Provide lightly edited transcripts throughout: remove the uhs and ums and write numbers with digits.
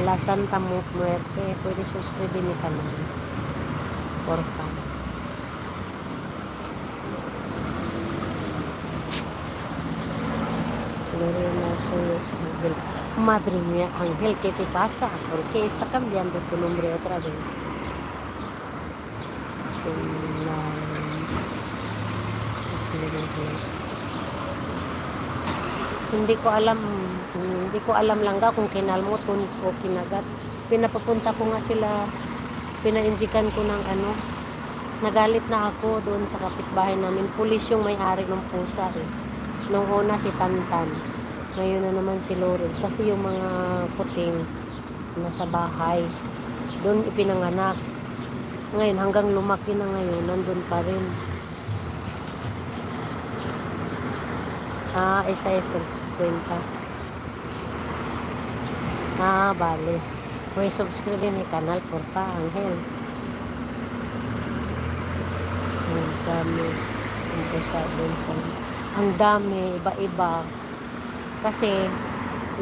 La Santa Muerte. Pwede subscribe ni kanal. For fun. Lorena Soyo. Madre mía, Ángel, ¿qué te pasa? ¿Por qué está cambiando tu nombre otra vez? Hindi ko alam langga kung kinalmot o kinagat. Pinapapunta ko nga sila, pinainjikan ko ng ano, nagalit na ako doon sa kapitbahay namin. Pulis yung may-ari ng pusa eh. Nung una si Tantan, ngayon na naman si Lawrence, kasi yung mga puting nasa bahay, doon ipinanganak. Ngayon hanggang lumaki na ngayon, nandun pa rin. Esta es el cuenta. Vale. Puedes subscribe mi canal, porfa, Ángel. Ang dami. Ang dami, iba-iba. Kasi,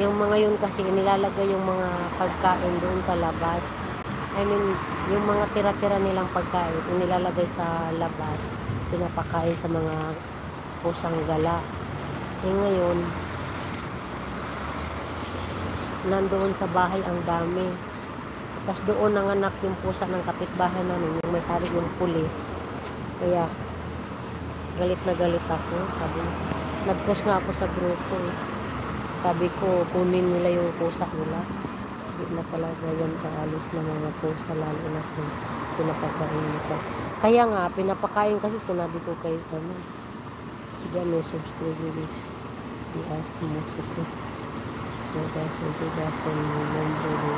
yung mga yun kasi, nilalagay yung mga pagkain doon sa labas. I mean, yung mga tira-tira nilang pagkain, nilalagay sa labas, pinapakain sa mga pusang gala. Ngayon, nandoon sa bahay ang dami. Tapos doon nanganak yung pusa ng kapitbahay namin, yung may-ari yung pulis. Kaya, galit na galit ako. Sabi, nag-post nga ako sa grupo. Sabi ko, kunin nila yung pusa nila. Hindi na talaga yan kaalis na mga pusa, lalo na kung pinapakain nito. Kaya nga, pinapakain kasi sinabi ko kay diyan may subscribers. Ias mo ito. Nagas na siya kung number ni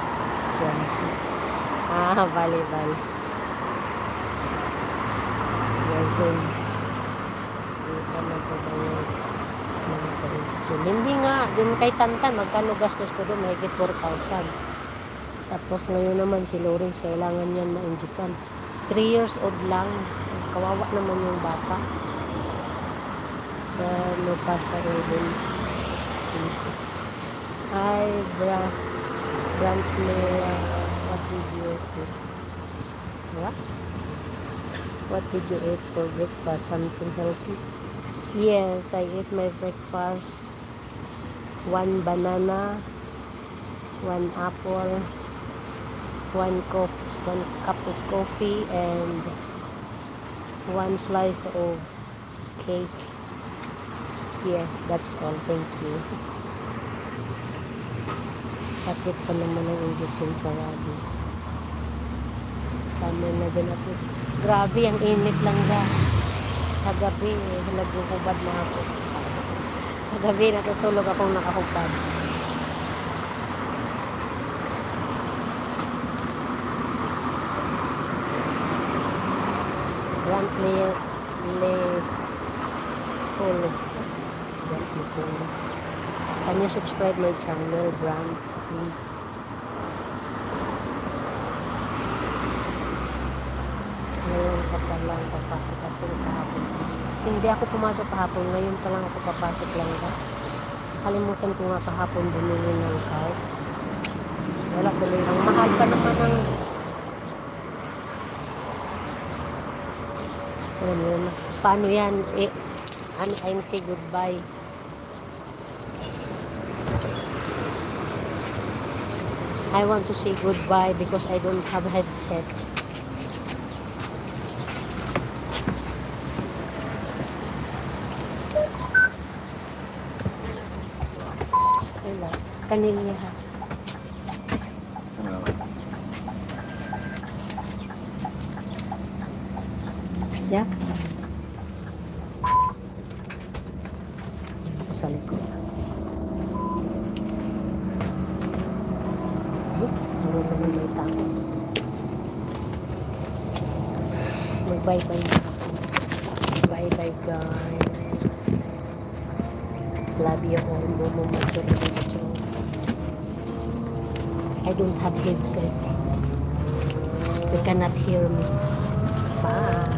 Kwansi. Bale. Yazin. Ito na po ba yung mga sa injection. Hindi nga, din kay Tantan, magkano gastos ko doon, mahigit 4,000. Tapos ngayon naman si Lawrence, kailangan niyan ma-injikan. 3 years old lang. Kawawa naman yung bata. No pasa rin. Hi, Brantley, what did you eat? What did you eat for breakfast? Something healthy? Yes, I ate my breakfast. 1 banana, 1 apple, 1 cup of coffee, and 1 slice of cake. Yes, that's all. Thank you. Sakit pa naman ang injection sa rabies. Sama na dyan ako. Grabe, ang init lang ga. Sa gabi, naghuhubad na ako. Sa gabi, natutulog akong nakahubad. Brantley Can you subscribe my channel, Brand, please? Ngayon ka pa lang papasok ako kahapon. Hindi ako pumasok kahapon, ngayon pa lang ako papasok lang ba? Nakalimutan ko nga kahapon bumili ng card. Wala tuloy. Ang mahal pa naman ng paano yan? I'm say goodbye. I want to say goodbye because I don't have headset. Wala. Kanilihas. Yeah. Sa likod. Ano naman may tao. Mag-bye-bye na ako. Bye-bye guys. Love you all. Momo Macho. I don't have headset. You cannot hear me. Bye.